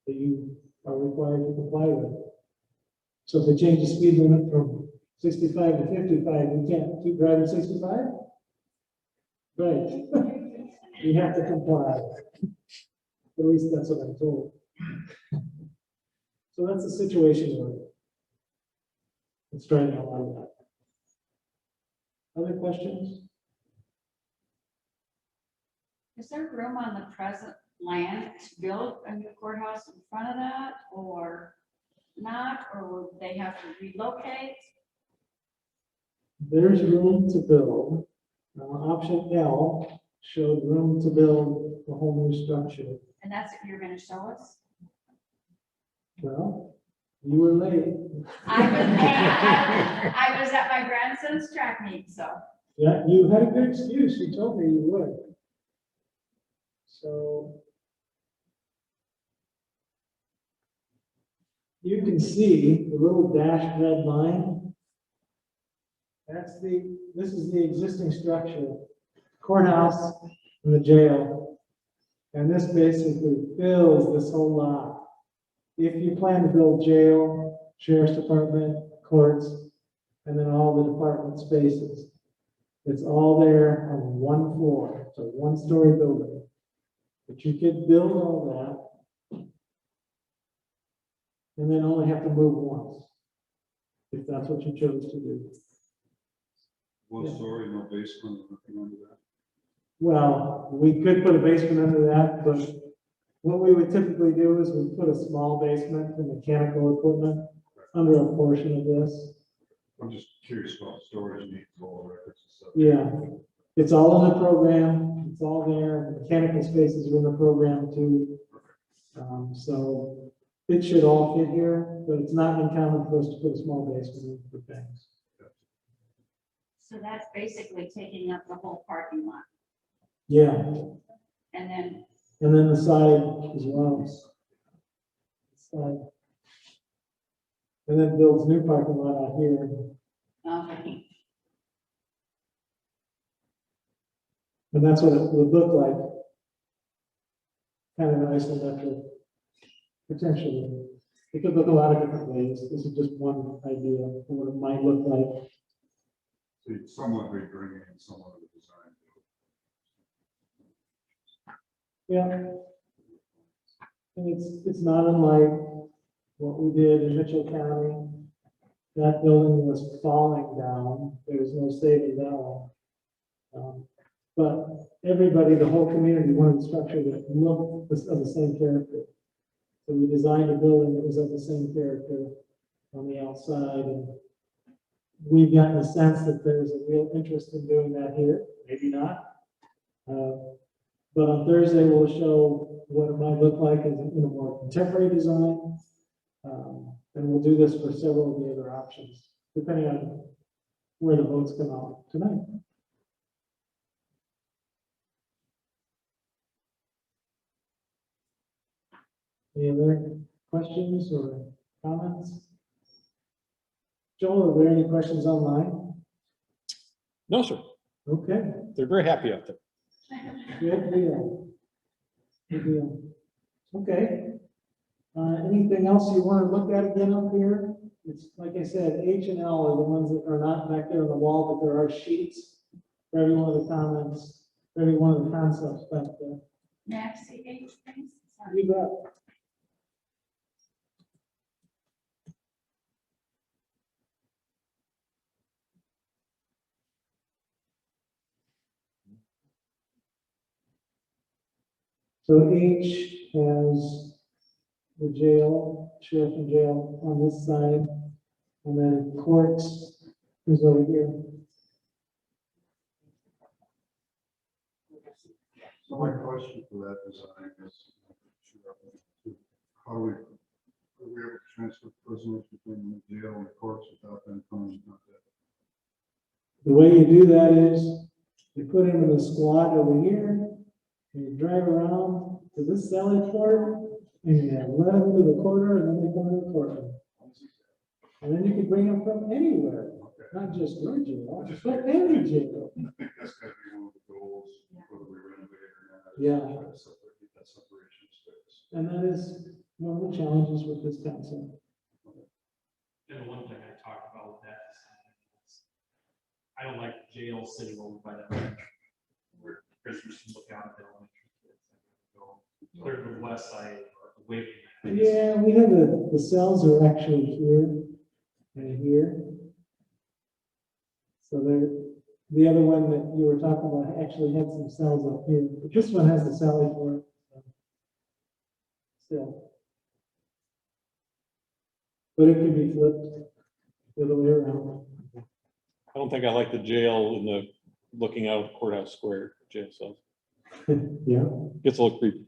that you are required to comply with. So if they change the speed limit from 65 to 55, we can't keep driving 65? Right. We have to comply. At least that's what I'm told. So that's the situation we're in. Let's try to outline that. Other questions? Is there room on the present land to build a new courthouse in front of that or not, or will they have to relocate? There's room to build. Option L showed room to build a whole new structure. And that's what you're gonna show us? Well, you were late. I was at my grandson's track meet, so. Yeah, you had a good excuse. You told me you would. So you can see the little dashed red line. This is the existing structure, courthouse and the jail. And this basically fills this whole lot. If you plan to build jail, sheriff's department, courts, and then all the department spaces, it's all there on one floor. It's a one-story building. But you could build all that and then only have to move once, if that's what you chose to do. One Yeah. story, no basement, or nothing under that. Well, we could put a basement under that, but what we would typically do is we put a small basement for mechanical equipment under a portion of this. I'm just curious about storage needs, all the records and stuff. Yeah, it's all in the program, it's all there, mechanical spaces are in the program too. So it should all fit here, but it's not uncommon for us to put a small basement in for things. So that's basically taking up the whole parking lot. Yeah, And then, and then the side as well. Side. And then builds new parking lot out here. okay, And that's what it would look like. Kind of isometric, potentially. It could look a lot of different ways. This is just one idea of what it might look like. So you'd somewhat be bringing in somewhat of the design. Yeah. And it's not unlike what we did in Mitchell County. That building was falling down. There was no saving that one. But everybody, the whole community wanted a structure that looked of the same character. So we designed a building that was of the same character on the outside. And we've gotten a sense that there's a real interest in doing that here, maybe not. But on Thursday, we'll show what it might look like in a more contemporary design. And we'll do this for several of the other options, depending on where the votes come out tonight. Any other questions or comments? Joel, are there any questions online? No, sir. Okay, They're very happy out there. good deal. Good deal. Okay. Anything else you want to look at again up here? It's like I said, H and L are the ones that are not back there on the wall, but there are sheets for every one of the comments, for every one of the concepts back there. next, H, please. Sorry. You bet. So H has the jail, sheriff and jail on this side, and then courts is over here. So my question for that design is, how do we able to transfer prisoners between the jail and the courts without them coming in contact? The way you do that is you put them in the squad over here, and you drive around to this Sally Port, and you let them into the corner, and then they come in the courtroom. And then you can bring them from anywhere, not just your jail, but any jail. I think that's gotta be one of the goals, whether we renovate or not. Yeah. Try to separate, get that separation space. And that is one of the challenges with this concept. And the one thing I talked about with that is, I don't like jail sitting over by that bench where prisoners can look out at their elementary kids. Go clear to the west side or away from that. Yeah, we have the cells are actually here and here. So the other one that you were talking about actually had some cells up here, but this one has the Sally Port. Still. But it could be flipped the other way around. I don't think I like the jail in the looking out of courthouse square jail cells. Yeah. Gets a little creepy.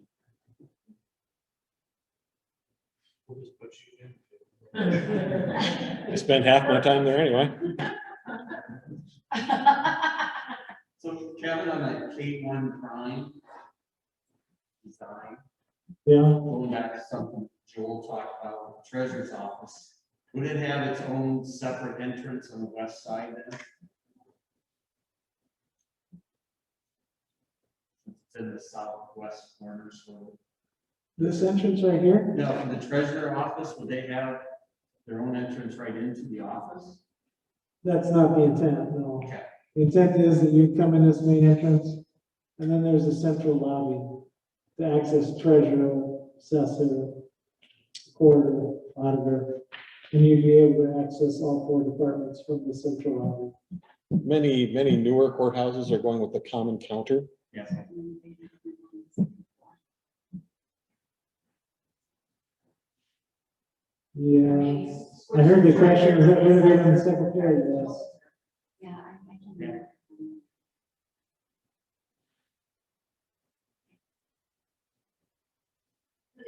We'll just put you in. I spend half my time there anyway. So Kevin, on that K1 prime design, Yeah. going back to something Joel talked about, with the treasurer's office, would it have its own separate entrance on the west side then? It's in the southwest corner, so. This entrance right here? Now, in the treasurer office, would they have their own entrance right into the office? That's not the intent, no. Okay. The intent is that you come in this main entrance, and then there's a central lobby to access treasurer, assessor, recorder, auditor, and you'd be able to access all four departments from the central lobby. Many newer courthouses are going with the common counter. Yes. Yeah, I heard the question, is that renovated on the secretary? Yes. Yeah, I can. Yeah.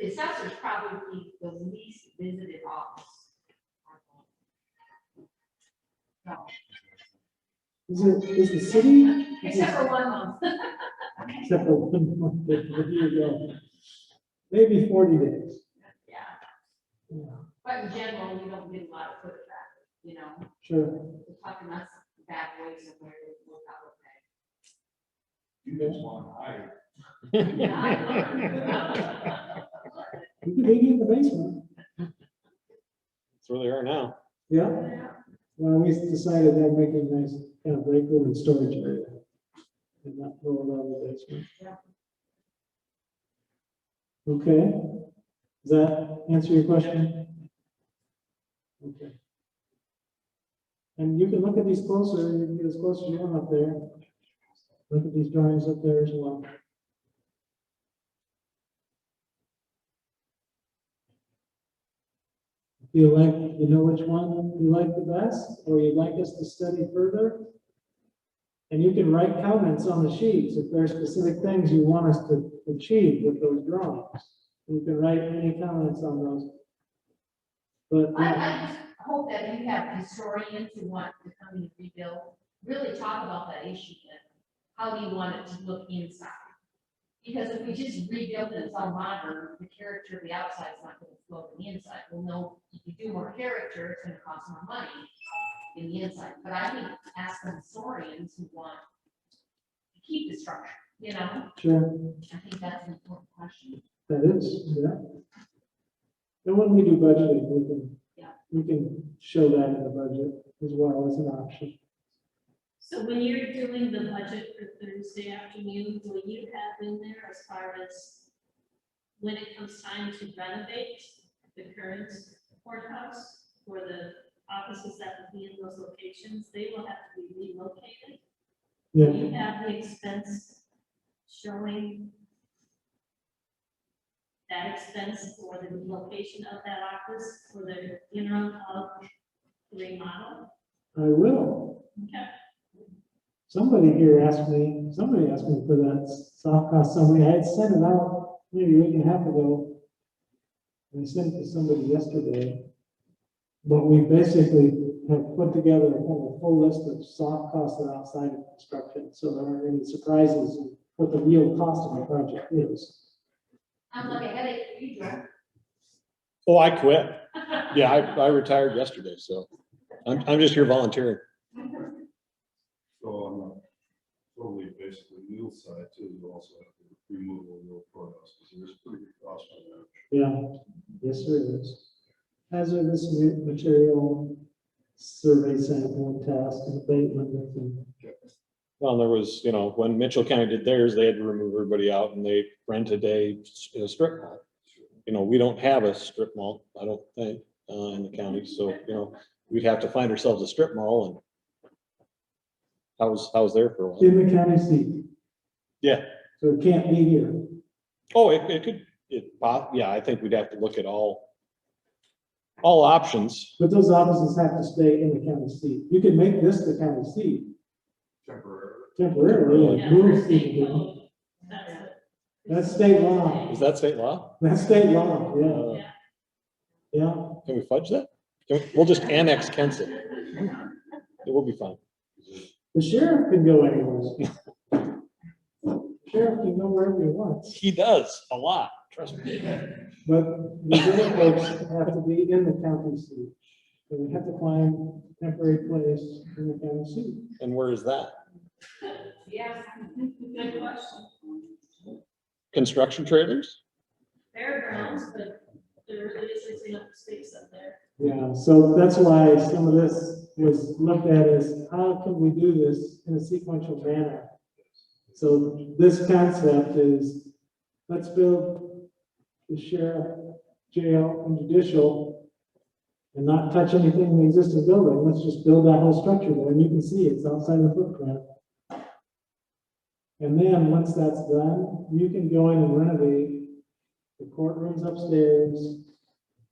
The assessor's probably the least visited office. No, Is the city? except for 1 month. Except for 1 month, there you go. Maybe 40 days. Yeah, Yeah, but in general, we don't get a lot of foot traffic, you know, sure. we're talking us back way somewhere, we'll have You guys want to hire. You can maybe in the basement. That's where they are now. Yeah. okay. Well, we decided that make a nice kind of break room and storage area. And not throw it out of the basement. Yeah. Okay. Does that answer your question? Okay. And you can look at these closer, you can get as close as you want up there. Look at these drawings up there as well. You like, you know which one you like the best, or you'd like us to study further? And you can write comments on the sheets if there are specific things you want us to achieve with those drawings. You can write any comments on those. But I just hope that you have historians who want to come and rebuild, really talk about that issue, and how do you want it to look inside? Because if we just rebuild it, it's all modern, the character of the outside is not gonna flow in the inside. Well, no, if you do more character, it's gonna cost more money in the inside. But I think ask the historians who want to keep the structure, you know? sure, I think that's an important question. that is, yeah. And when we do budgeting, Yeah. we can show that in the budget as well as an option. So when you're doing the budget for Thursday afternoon, will you have in there as far as when it comes time to renovate the current courthouse for the offices that will be in those locations, they will have to be relocated? Yeah, Do you have the expense showing that expense for the location of that office for the interim of the remodel? I will. Okay. Somebody asked me for that soft cost summary. I had sent it out maybe a week and a half ago. And I sent it to somebody yesterday. But we basically have put together a kind of a full list of soft costs that are outside of construction. So there aren't any surprises in what the real cost of the project is. I'm like a headache for you, Joe. Oh, I quit. Yeah, I retired yesterday, so I'm just here volunteering. So on the totally basically wheel side too, you also have to remove a wheel courthouse, because there's pretty good cost on that. Yeah, yes, there is. Hazardous material survey sample and test and abatement and Well, there was, when Mitchell County did theirs, they had to remove everybody out and they rented a strip mall. We don't have a strip mall, I don't think, in the county, so, we'd have to find ourselves a strip mall and I was there for a while. in the county seat. Yeah. So it can't be here. Oh, it could, yeah, I think we'd have to look at all options. But those offices have to stay in the county seat. You can make this the county seat temporarily, Yeah, like move for state people. code, that's it. That's state law. Is that state law? That's state law, yeah, Uh, yeah. Can we fudge that? We'll just annex Kensett. It will be fine. The sheriff can go anywhere. Sheriff can go wherever he wants, He does a lot, trust me. but the other folks have to be in the county seat. So we have to find a temporary place in the county seat. And where is that? Yeah. Good question. Construction trailers? Fairgrounds, but there really isn't enough space up there. Yeah, so that's why some of this was looked at as, how can we do this in a sequential manner? So this concept is, let's build the sheriff, jail, and judicial, and not touch anything in the existing building. Let's just build that whole structure there, and you can see it's outside the footprint. And then, once that's done, you can go in and renovate the courtrooms upstairs.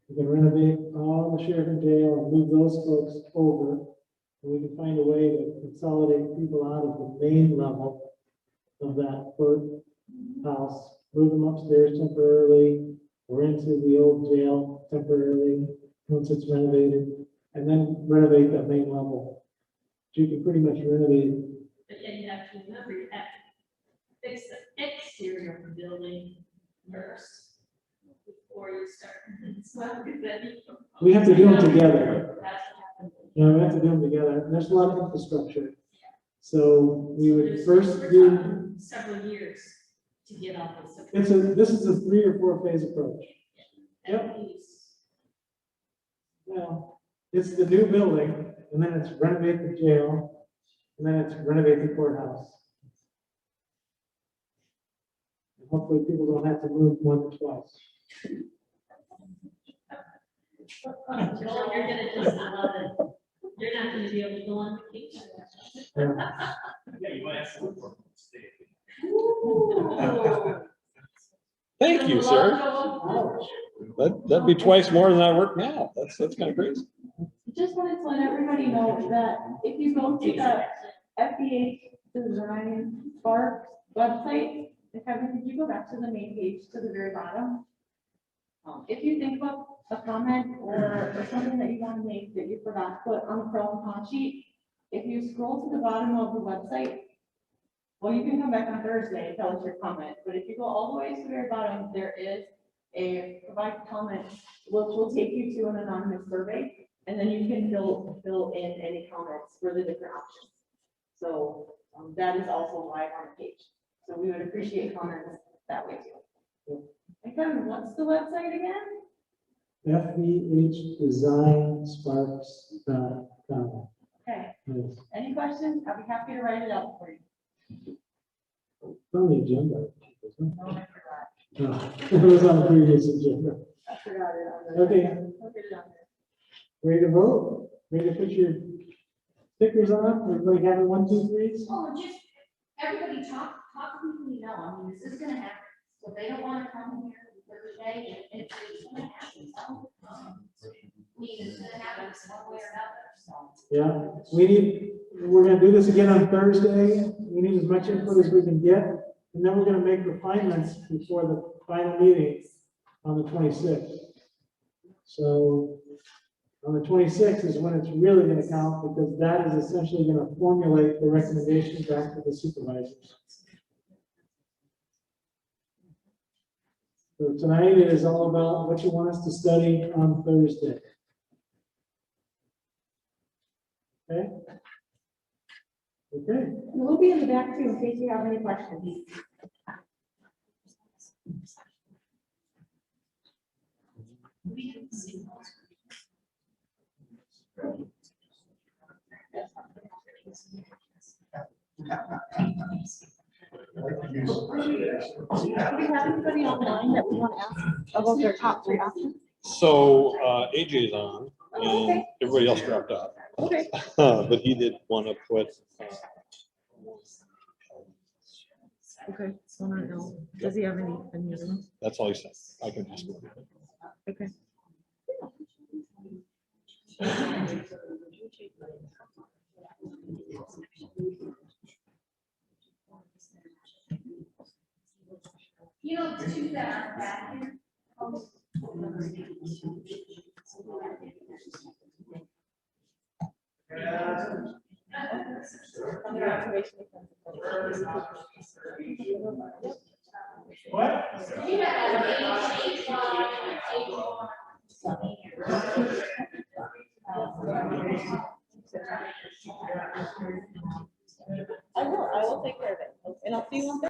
You can renovate all the sheriff and jail and move those folks over. And we can find a way to consolidate people out of the main level of that courthouse, move them upstairs temporarily, into the old jail temporarily, once it's renovated, and then renovate the main level. You can pretty much renovate. But yeah, you have to remember, you have to fix the exterior of the building first. Before you start. It's not good that you- We have to do them together. That's what happened. You know, we have to do them together. There's a lot of infrastructure. So we would There's- first we're do, talking several years to get all this. this is a 3 or 4 phase approach. Yep. At least. Well, it's the new building, and then it's renovate the jail, and then it's renovate the courthouse. And hopefully people don't have to move once or twice. Joel, you're gonna just love it. You're not gonna be able to go on vacation. Yeah. Yeah, you might have to look for a mistake. Ooh. Thank you, sir. That'd be twice more than I work now. That's kind of crazy. Just wanted to let everybody know that if you go to the FEH Design Spark website, if Kevin, could you go back to the main page to the very bottom? If you think of a comment or something that you want to make that you forgot to put on the pro and con sheet, if you scroll to the bottom of the website, well, you can come back on Thursday and tell us your comment, but if you go all the way to the very bottom, there is a provide comment, which will take you to an anonymous survey, and then you can fill in any comments for the different options. So that is also live on the page. So we would appreciate comments that way too. And Kevin, what's the website again? FEHdesignsparks.com. Okay, Yes. any questions? I'll be happy to write it out for you. It's on the agenda. isn't No, I forgot. it? No, it was on the previous agenda. I forgot it on the. Okay. I'll get it on there. Ready to vote? Ready to put your stickers on? Everybody having 1, 2, 3s? Oh, just, everybody talk to people you know, I mean, this is gonna happen, so if they don't wanna come here Thursday, it's gonna happen, so. It's gonna happen one way or another, so. Yeah, we're gonna do this again on Thursday. We need as much input as we can get. And then we're gonna make refinements before the final meeting on the 26th. So on the 26th is when it's really gonna count, because that is essentially gonna formulate the recommendation back to the supervisors. So tonight it is all about what you want us to study on Thursday. Okay? Okay. And we'll be in the back too in case you have any questions. Do we have anybody online that we want to ask about their top 3 options? So AJ's on Oh, and okay. everybody else dropped off. Okay. But he did want to put, Okay, so I don't know. Does he have any other ones? that's all he said. I can ask him. Okay. You know, the two that are back here. What? You have an H, I will take care of it. And I'll see you on Thursday.